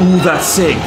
Ooh, that's sick.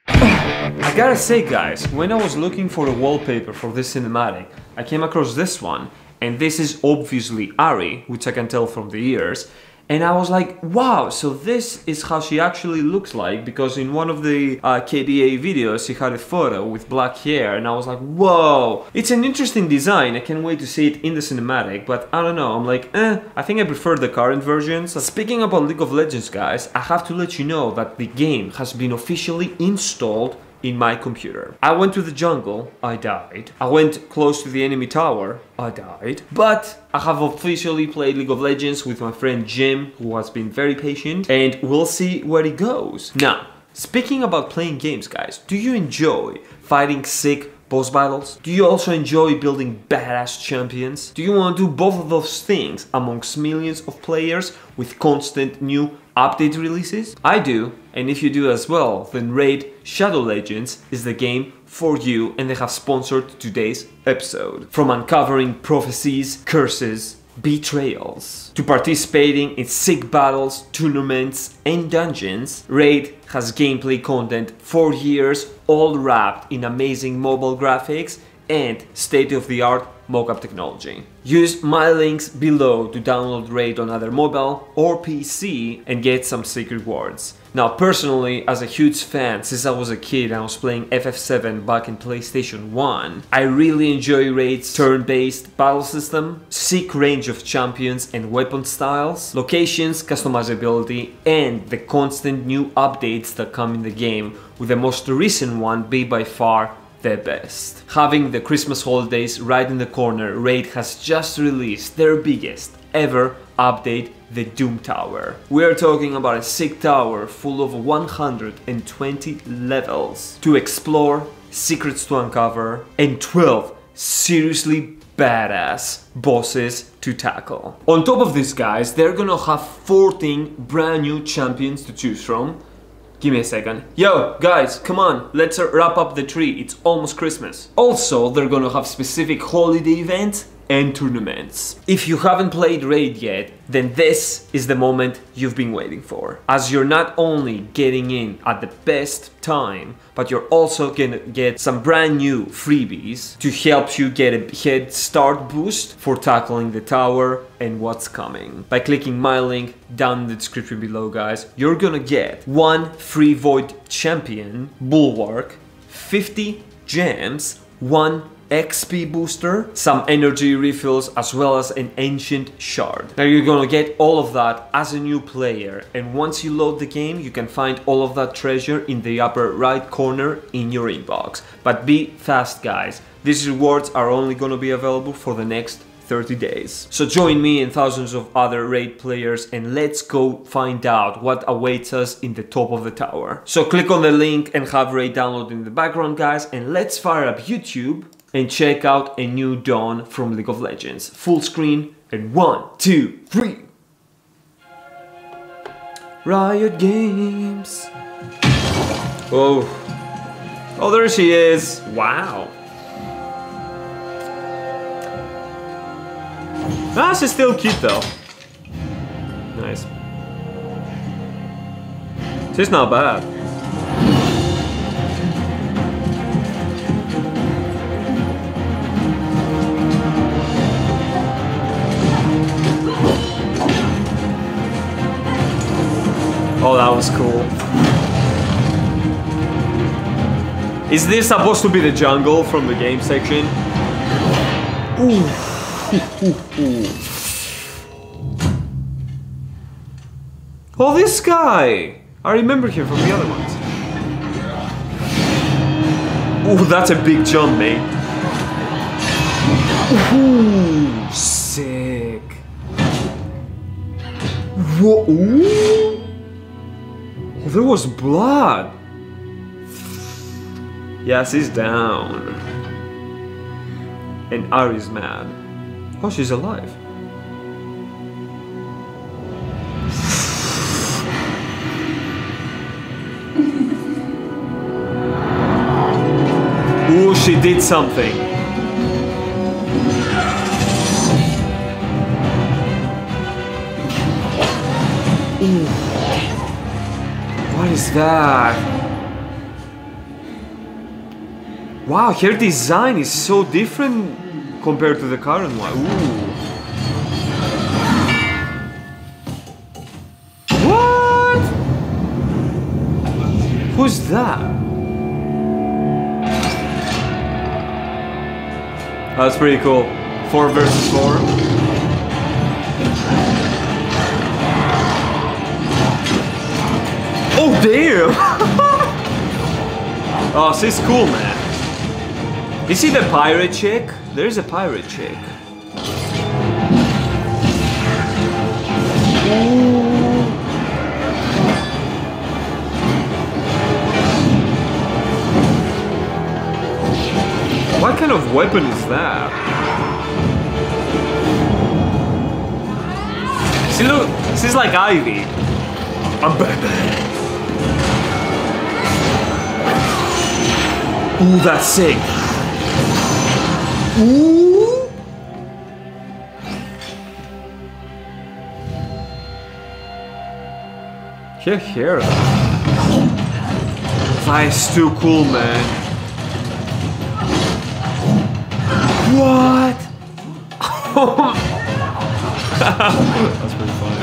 I gotta say guys, when I was looking for a wallpaper for this cinematic, I came across this one, and this is obviously Ari, which I can tell from the ears, and I was like, wow, so this is how she actually looks like, because in one of the KDA videos she had a photo with black hair, and I was like, whoa, it's an interesting design, I can't wait to see it in the cinematic, but I don't know, I'm like, I think I prefer the current versions. Speaking about League of Legends guys, I have to let you know that the game has been officially installed in my computer. I went to the jungle, I died. I went close to the enemy tower, I died. But I have officially played League of Legends with my friend Jim, who has been very patient, and we'll see where it goes. Now, speaking about playing games guys, do you enjoy fighting sick boss battles? Do you also enjoy building badass champions? Do you want to do both of those things amongst millions of players with constant new update releases? I do, and if you do as well, then Raid Shadow Legends is the game for you, and they have sponsored today's episode. From uncovering prophecies, curses, betrayals, to participating in sick battles, tournaments and dungeons, Raid has gameplay content for years, all wrapped in amazing mobile graphics and state-of-the-art mockup technology. Use my links below to download Raid on either mobile or PC and get some sick rewards. Now personally, as a huge fan since I was a kid and I was playing FF7 back in PlayStation 1, I really enjoy Raid's turn-based battle system, sick range of champions and weapon styles, locations, customizability, and the constant new updates that come in the game, with the most recent one being by far the best. Having the Christmas holidays right in the corner, Raid has just released their biggest ever update, the Doom Tower. We are talking about a sick tower full of 120 levels to explore, secrets to uncover, and 12 seriously badass bosses to tackle. On top of this guys, they're gonna have 14 brand new champions to choose from. Give me a second. Yo, guys, come on, let's wrap up the tree, it's almost Christmas. Also, they're gonna have specific holiday events and tournaments. If you haven't played Raid yet, then this is the moment you've been waiting for, as you're not only getting in at the best time, but you're also gonna get some brand new freebies to help you get a head start boost for tackling the tower and what's coming. By clicking my link down in the description below guys, you're gonna get 1 free Void Champion Bulwark, 50 gems, 1 XP booster, some energy refills, as well as an ancient shard. Now you're gonna get all of that as a new player, and once you load the game you can find all of that treasure in the upper right corner in your inbox. But be fast guys, these rewards are only gonna be available for the next 30 days. So join me and thousands of other Raid players and let's go find out what awaits us in the top of the tower. So click on the link and have Raid download in the background guys, and let's fire up YouTube and check out a new dawn from League of Legends. Full screen and 1, 2, 3. Riot Games. Oh. Oh, there she is. Wow. Ah, she's still cute though. Nice. She's not bad. Oh, that was cool. Is this supposed to be the jungle from the game section? Ooh. Oh, this guy! I remember him from the other ones. Ooh, that's a big jump, mate. Ooh, sick. Whoa, ooh. Oh, there was blood. Yes, he's down. And Ari's mad. Oh, she's alive. Ooh, she did something. Ooh. What is that? Wow, her design is so different compared to the current one. Ooh. What? Who's that? That's pretty cool. 4 versus 4. Oh damn! Oh, she's cool, man. You see the pirate chick? There's a pirate chick. Ooh. What kind of weapon is that? See, look, she's like Ivy. I'm Batman. Ooh, that's sick. Ooh. Her hair. That is too cool, man. What? That's pretty funny.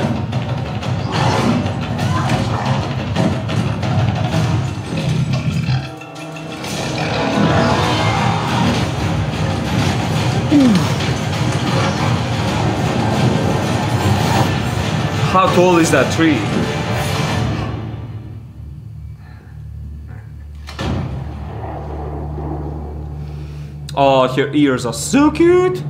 How tall is that tree? Oh, her ears are so cute.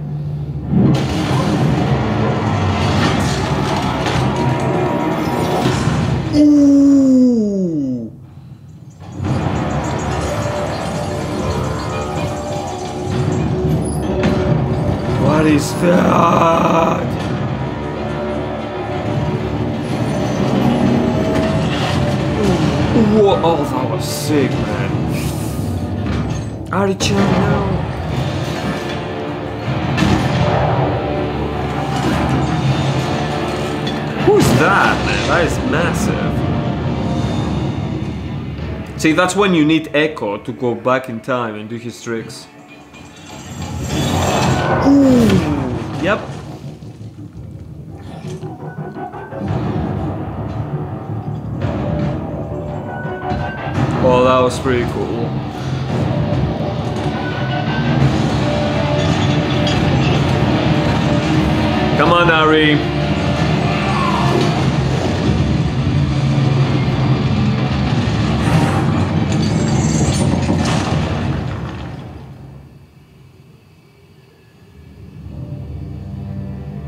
Ooh. What is that? Whoa, oh, that was sick, man. Ari-chan now. Who's that, man? That is massive. See, that's when you need Echo to go back in time and do his tricks. Ooh, yep. Oh, that was pretty cool. Come on, Ari.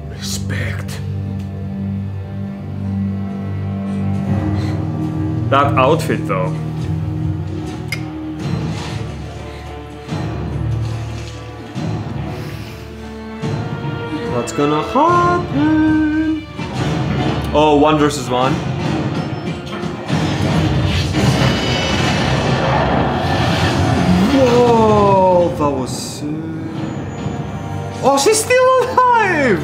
Respect. That outfit, though. What's gonna happen? Oh, 1 versus 1. Whoa, that was sick. Oh, she's still alive!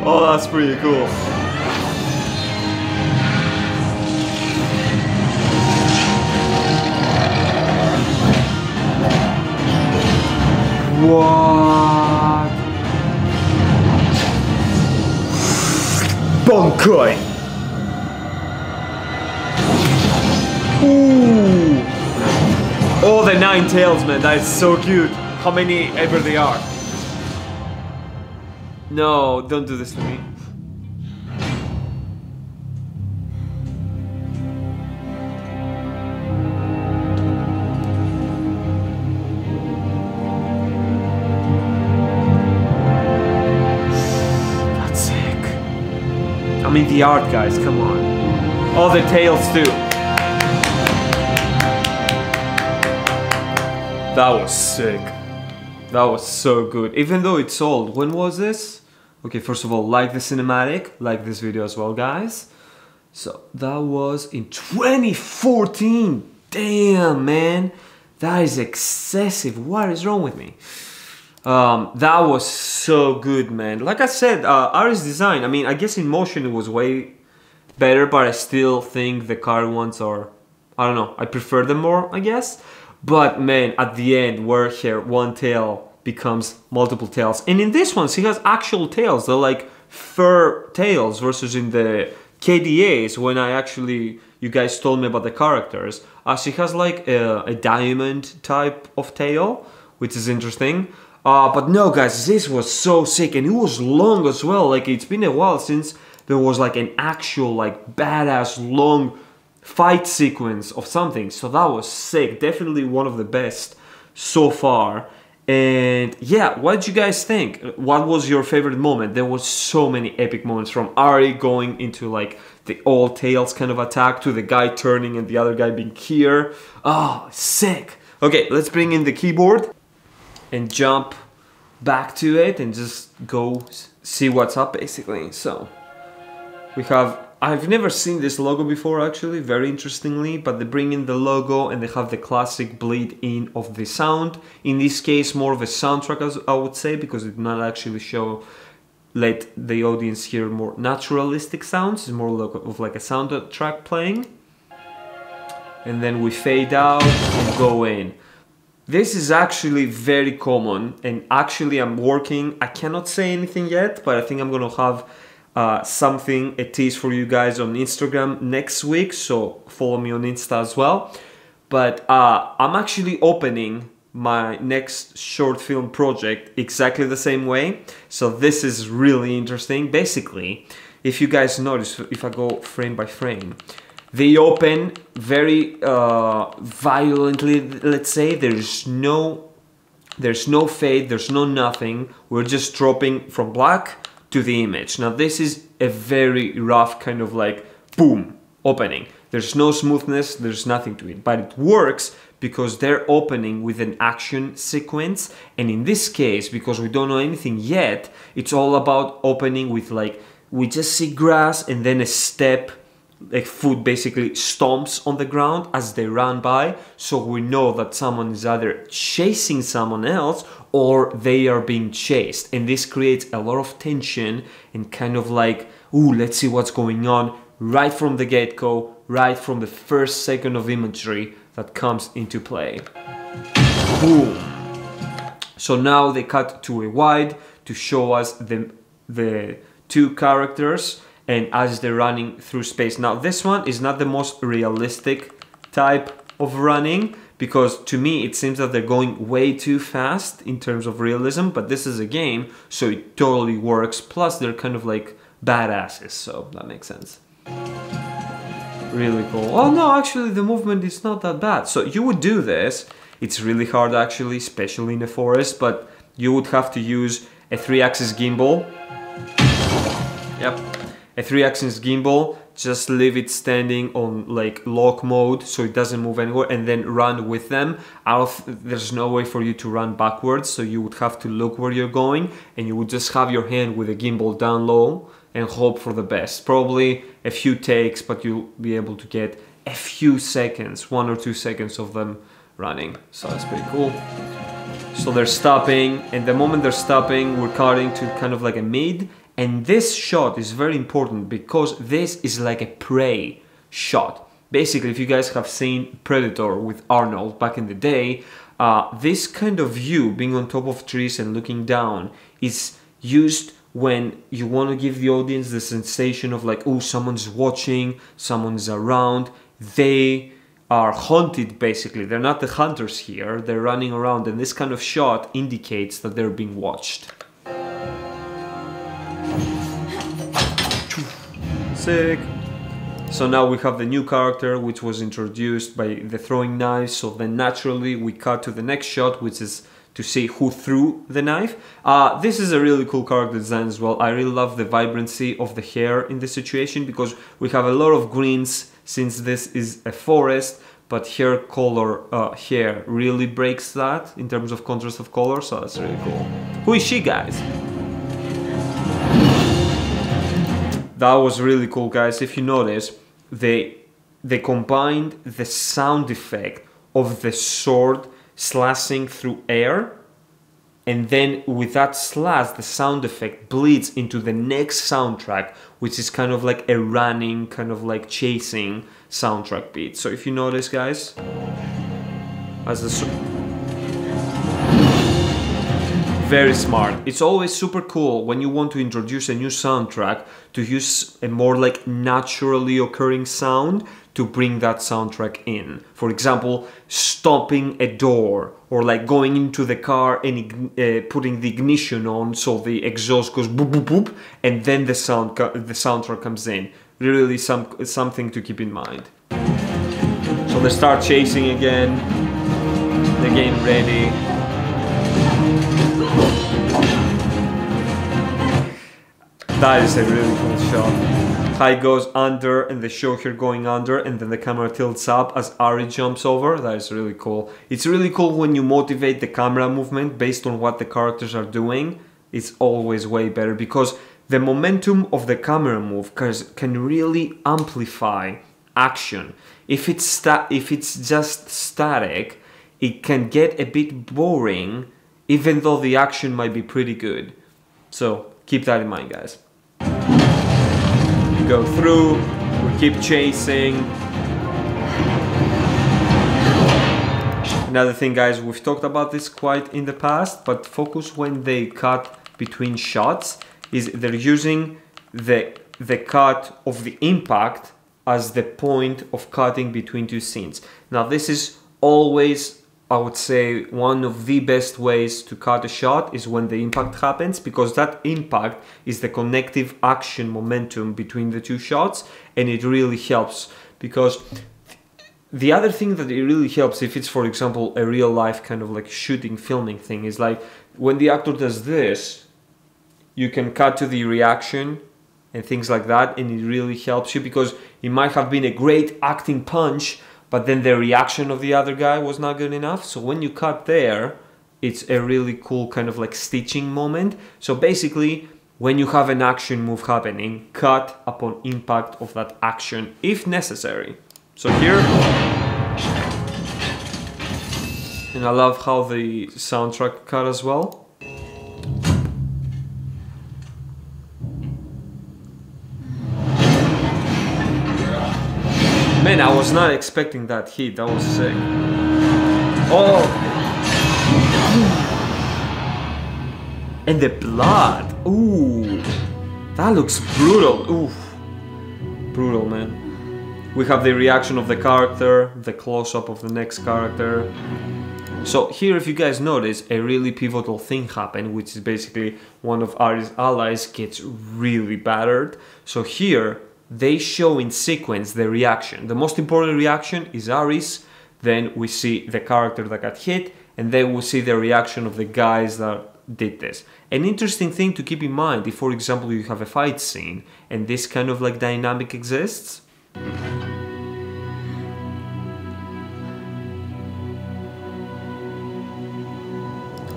Oh, that's pretty cool. What? Bunkai! Ooh! Oh, the 9 tails, man, that is so cute. How many ever they are. No, don't do this to me. That's sick. I mean the art, guys, come on. Oh, the tails too. That was sick. That was so good. Even though it's old. When was this? Okay, first of all, like the cinematic, like this video as well, guys. So that was in 2014. Damn, man. That is excessive. What is wrong with me? That was so good, man. Like I said, Ari's design, I mean, I guess in motion it was way better, but I still think the car ones are, I don't know, I prefer them more, I guess. But man, at the end, where here one tail becomes multiple tails. And in this one, she has actual tails. They're like fur tails versus in the KDAs, when you guys told me about the characters, she has like a diamond type of tail, which is interesting. But no guys, this was so sick, and it was long as well. Like, it's been a while since there was like an actual like badass long fight sequence of something, so that was sick. Definitely one of the best so far. And yeah, what did you guys think? What was your favorite moment? There was so many epic moments, from Ari going into like the all tails kind of attack to the guy turning and the other guy being here. Oh, sick. Okay, let's bring in the keyboard and jump back to it and just go see what's up basically. So we have, I've never seen this logo before actually, very interestingly, but they bring in the logo and they have the classic bleed in of the sound. In this case, more of a soundtrack, as I would say, because it not actually let the audience hear more naturalistic sounds. It's more of like a soundtrack playing. And then we fade out and go in. This is actually very common, and actually I'm working, I cannot say anything yet, but I think I'm gonna have a tease for you guys on Instagram next week, so follow me on Insta as well. But I'm actually opening my next short film project exactly the same way, so this is really interesting. Basically, if you guys notice, if I go frame by frame, they open very violently, let's say. There's no fade, there's no nothing, we're just dropping from black to the image. Now this is a very rough kind of like boom opening. There's no smoothness, there's nothing to it, but it works because they're opening with an action sequence. And in this case, because we don't know anything yet, it's all about opening with like, we just see grass and then a step, like foot basically stomps on the ground as they run by, so we know that someone is either chasing someone else or they are being chased, and this creates a lot of tension and kind of like, ooh, let's see what's going on right from the get-go, right from the first second of imagery that comes into play. Boom. So now they cut to a wide to show us the two characters and as they're running through space. Now this one is not the most realistic type of running, because to me it seems that they're going way too fast in terms of realism, but this is a game, so it totally works. Plus they're kind of like badasses, so that makes sense. Really cool. Oh no, actually the movement is not that bad. So you would do this, it's really hard actually, especially in a forest, but you would have to use a 3-axis gimbal. Yep. A 3-axis gimbal, just leave it standing on like lock mode so it doesn't move anywhere, and then run with them. There's no way for you to run backwards, so you would have to look where you're going, and you would just have your hand with the gimbal down low and hope for the best. Probably a few takes, but you'll be able to get a few seconds, 1 or 2 seconds of them running. So that's pretty cool. So they're stopping, and the moment they're stopping, we're cutting to kind of like a mid. And this shot is very important because this is like a prey shot. Basically, if you guys have seen Predator with Arnold back in the day, this kind of view, being on top of trees and looking down, is used when you want to give the audience the sensation of like, oh, someone's watching, someone's around. They are hunted basically. They're not the hunters here, they're running around, and this kind of shot indicates that they're being watched. Sick. So now we have the new character, which was introduced by the throwing knives. So then naturally we cut to the next shot, which is to see who threw the knife. This is a really cool character design as well. I really love the vibrancy of the hair in this situation, because we have a lot of greens since this is a forest, but hair color, hair really breaks that in terms of contrast of color, so that's really cool. Who is she, guys? That was really cool, guys. If you notice, they combined the sound effect of the sword slashing through air and then with that slash, the sound effect bleeds into the next soundtrack, which is kind of like a running, kind of like chasing soundtrack beat. So if you notice, guys, as the very smart. It's always super cool when you want to introduce a new soundtrack to use a more like naturally occurring sound to bring that soundtrack in. For example, stopping a door, or like going into the car and putting the ignition on so the exhaust goes boop boop boop, and then the soundtrack comes in. Really something to keep in mind. So they start chasing again. They're getting ready. That is a really cool shot. How it goes under, and they show her going under, and then the camera tilts up as Ari jumps over. That is really cool. It's really cool when you motivate the camera movement based on what the characters are doing. It's always way better, because the momentum of the camera move can really amplify action. If it's just static, it can get a bit boring, even though the action might be pretty good. So keep that in mind, guys. We go through, we keep chasing. Another thing, guys, we've talked about this quite in the past, but focus when they cut between shots is they're using the cut of the impact as the point of cutting between two scenes. Now this is always, I would say, one of the best ways to cut a shot is when the impact happens, because that impact is the connective action momentum between the two shots, and it really helps. Because the other thing that it really helps, if it's, for example, a real life kind of like shooting, filming thing, is like when the actor does this, you can cut to the reaction and things like that, and it really helps you, because it might have been a great acting punch, but then the reaction of the other guy was not good enough. So when you cut there, it's a really cool kind of like stitching moment. So basically, when you have an action move happening, cut upon impact of that action if necessary. So here, and I love how the soundtrack cut as well. Man, I was not expecting that hit. That was sick. Oh! And the blood. Ooh. That looks brutal. Ooh. Brutal, man. We have the reaction of the character, the close-up of the next character. So here, if you guys notice, a really pivotal thing happened, which is basically one of Ari's allies gets really battered. So here, they show in sequence the reaction. The most important reaction is Ari's, then we see the character that got hit, and then we see the reaction of the guys that did this. An interesting thing to keep in mind, if for example you have a fight scene and this kind of like dynamic exists,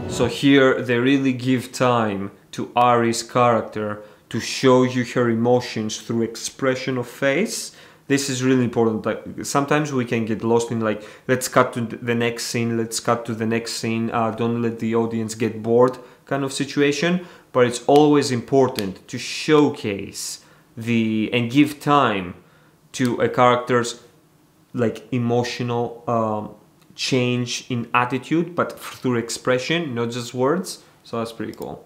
so here they really give time to Ari's character to show you her emotions through expression of face. This is really important. Like sometimes we can get lost in like, let's cut to the next scene, let's cut to the next scene, don't let the audience get bored kind of situation. But it's always important to showcase and give time to a character's like emotional change in attitude, but through expression, not just words. So that's pretty cool.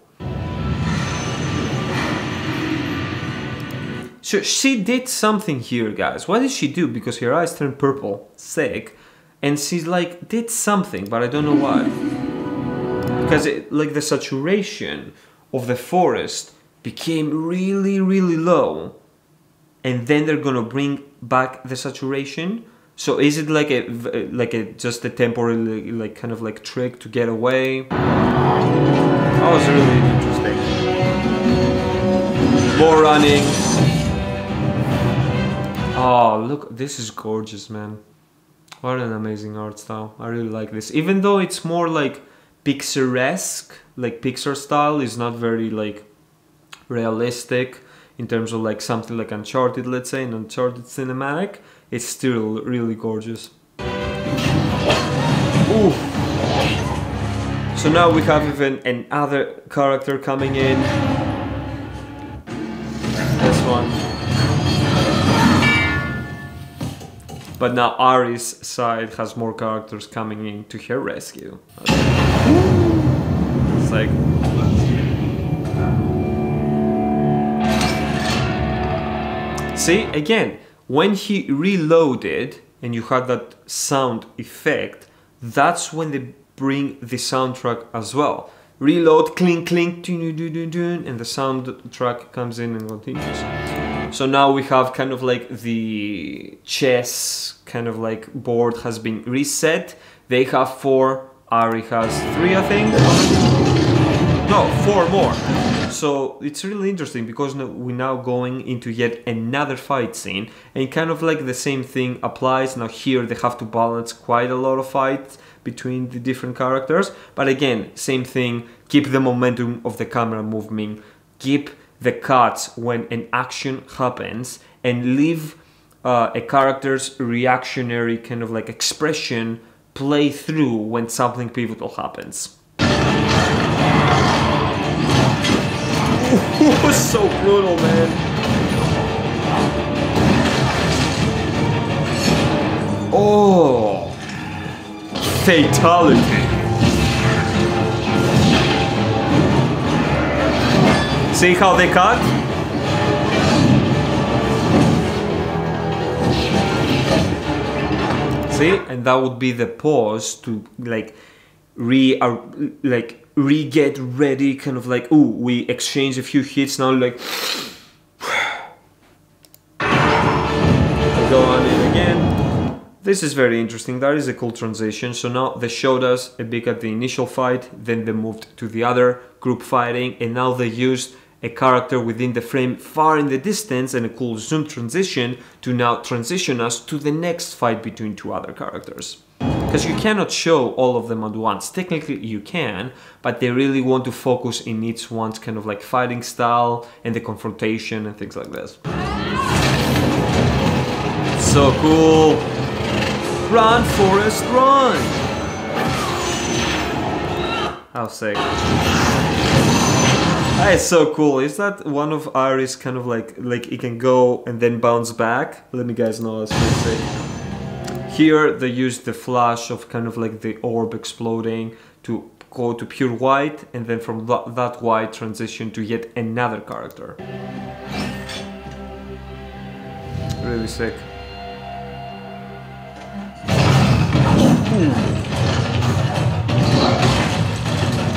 So she did something here, guys. What did she do? Because her eyes turned purple, sick, and she's like did something, but I don't know why. Because like the saturation of the forest became really, really low, and then they're gonna bring back the saturation. So is it like just a temporary like kind of like trick to get away? That was really interesting. More running. Oh, look, this is gorgeous, man. What an amazing art style. I really like this. Even though it's more like Pixar-esque, like Pixar style is not very like realistic in terms of like something like Uncharted, let's say, an Uncharted cinematic, it's still really gorgeous. Ooh. So now we have even another character coming in. This one. But now Ari's side has more characters coming in to her rescue. It's like... See, again, when he reloaded and you had that sound effect, that's when they bring the soundtrack as well. Reload, clink, clink, and the soundtrack comes in and continues. So now we have kind of like the chess kind of like board has been reset. They have 4, Ari has 3, I think. No, 4 more. So it's really interesting because we're now going into yet another fight scene, and kind of like the same thing applies. Now here they have to balance quite a lot of fights between the different characters, but again, same thing, keep the momentum of the camera moving, keep the cuts when an action happens, and leave a character's reactionary kind of like expression play through when something pivotal happens. It was so brutal, man. Oh, fatality. See how they cut? See, and that would be the pause to like re-get ready, kind of like, ooh, we exchange a few hits now, like go on in again. This is very interesting. That is a cool transition. So now they showed us a bit at the initial fight, then they moved to the other group fighting, and now they used a character within the frame far in the distance and a cool zoom transition to now transition us to the next fight between 2 other characters. Because you cannot show all of them at once. Technically you can, but they really want to focus in each one's kind of like fighting style and the confrontation and things like this. So cool! Run, Forrest, run! How sick. That is so cool. Is that one of Ari's kind of like it can go and then bounce back? Let me guys know, that's pretty sick. Here they use the flash of kind of like the orb exploding to go to pure white, and then from that white transition to yet another character. Really sick.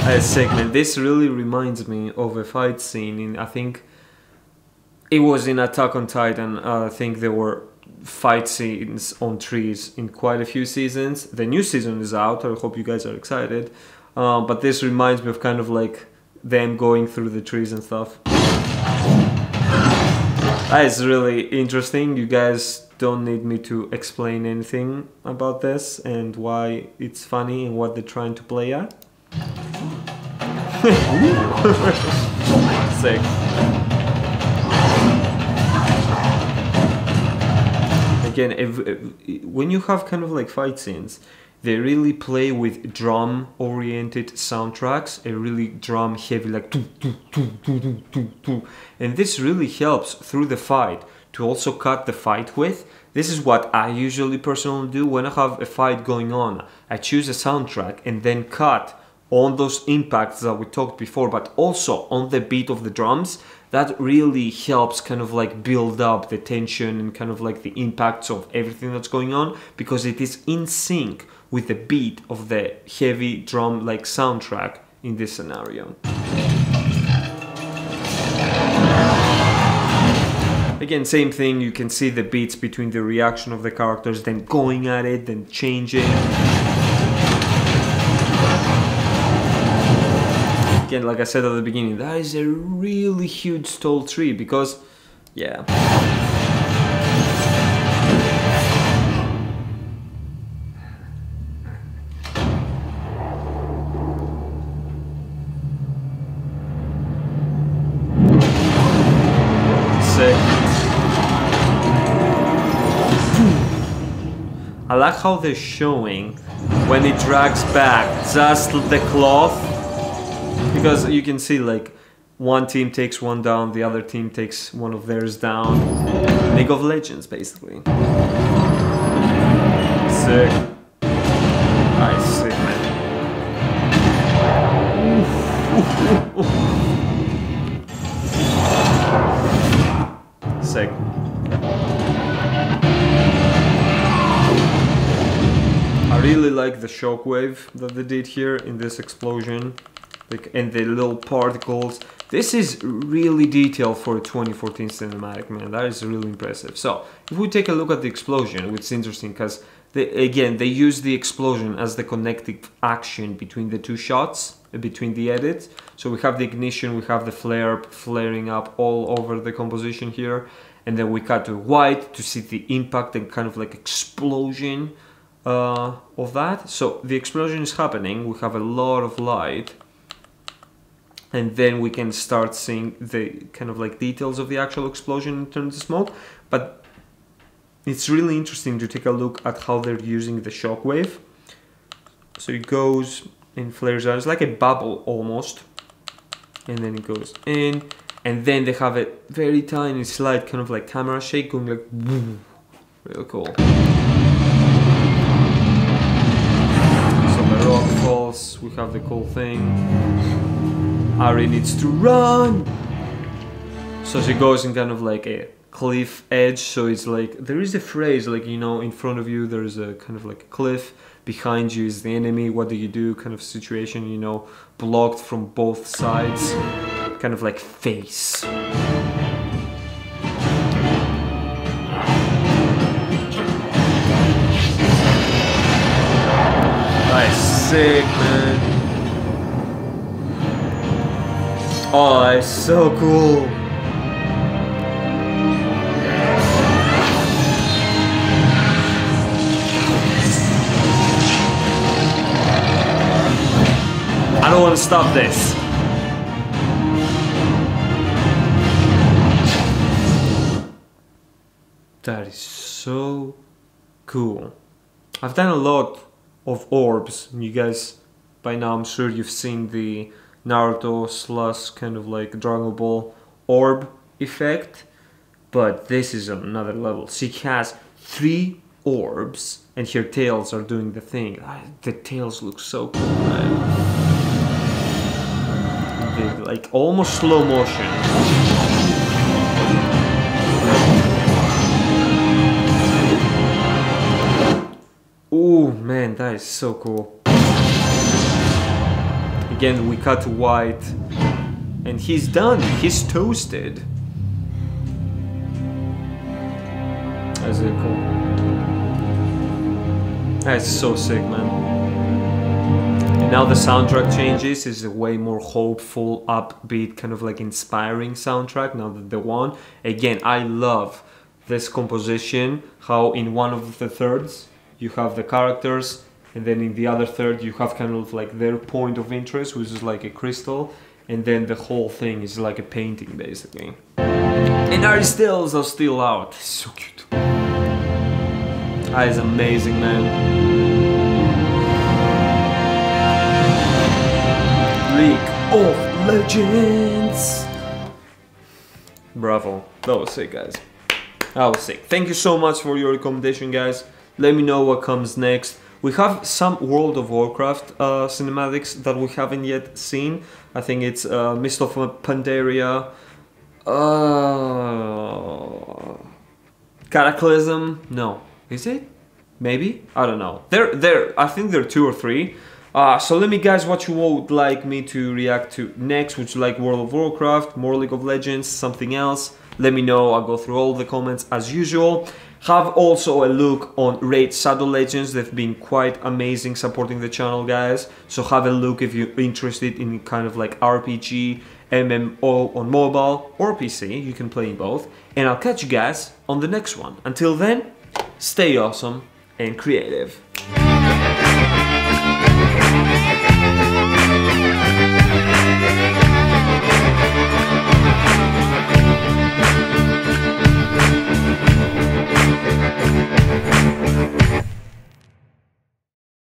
That's sick, man. This really reminds me of a fight scene in, I think it was in Attack on Titan. I think there were fight scenes on trees in quite a few seasons. The new season is out. I hope you guys are excited. But this reminds me of kind of like them going through the trees and stuff. That is really interesting. You guys don't need me to explain anything about this and why it's funny and what they're trying to play at. Sick. Again, when you have kind of like fight scenes, they really play with drum-oriented soundtracks, a really drum-heavy, like and this really helps through the fight to also cut the fight with. This is what I usually personally do when I have a fight going on. I choose a soundtrack and then cut on those impacts that we talked before, but also on the beat of the drums. That really helps kind of like build up the tension and kind of like the impacts of everything that's going on, because it is in sync with the beat of the heavy drum like soundtrack in this scenario. Again, same thing, you can see the beats between the reaction of the characters, then going at it, then changing. Again, like I said at the beginning, that is a really huge tall tree because, yeah. Sick. I like how they're showing when it drags back just the cloth, because you can see like one team takes one down, the other team takes one of theirs down. League of Legends, basically. Sick. Nice, sick, man. Sick. I really like the shockwave that they did here in this explosion, like, and the little particles. This is really detailed for a 2014 cinematic, man. That is really impressive. So, if we take a look at the explosion, which is interesting because, again, they use the explosion as the connective action between the two shots, between the edits. So we have the ignition, we have the flare flaring up all over the composition here. And then we cut to white to see the impact and kind of like explosion of that. So the explosion is happening, we have a lot of light. And then we can start seeing the kind of like details of the actual explosion in terms of smoke. But it's really interesting to take a look at how they're using the shockwave. So it goes and flares out. It's like a bubble almost. And then it goes in. And then they have a very tiny slight kind of like camera shake going like woo. Real cool. So the rock falls. We have the cool thing. Ari needs to run. So she goes in kind of like a cliff edge. So it's like, there is a phrase like, you know, in front of you there's a kind of like a cliff, behind you is the enemy, what do you do kind of situation, you know, blocked from both sides, kind of like face. That's sick, man. Oh, that's so cool. I don't want to stop this. That is so cool. I've done a lot of orbs. You guys, by now I'm sure you've seen the Naruto / kind of like Dragon Ball orb effect, but this is another level. She has 3 orbs and her tails are doing the thing. The tails look so cool, man. They're like almost slow motion. Oh man, that is so cool. Again, we cut to white, and he's done. He's toasted. That's it, cool. That's so sick, man. And now the soundtrack changes. It's a way more hopeful, upbeat, kind of like inspiring soundtrack. Now that the one, again, I love this composition. How in one of the thirds you have the characters. And then in the other third, you have kind of like their point of interest, which is like a crystal. And then the whole thing is like a painting, basically. And our stills are still out. So cute. That is amazing, man. League of Legends. Bravo. That was sick, guys. That was sick. Thank you so much for your recommendation, guys. Let me know what comes next. We have some World of Warcraft cinematics that we haven't yet seen. I think it's Mist of Pandaria, Cataclysm. No, is it? Maybe? I don't know. I think there are 2 or 3. So let me guys what you would like me to react to next. Would you like World of Warcraft, more League of Legends, something else? Let me know. I'll go through all the comments as usual. Have also a look on Raid Shadow Legends. They've been quite amazing supporting the channel, guys. So have a look if you're interested in kind of like RPG, MMO on mobile or PC. You can play in both. And I'll catch you guys on the next one. Until then, stay awesome and creative.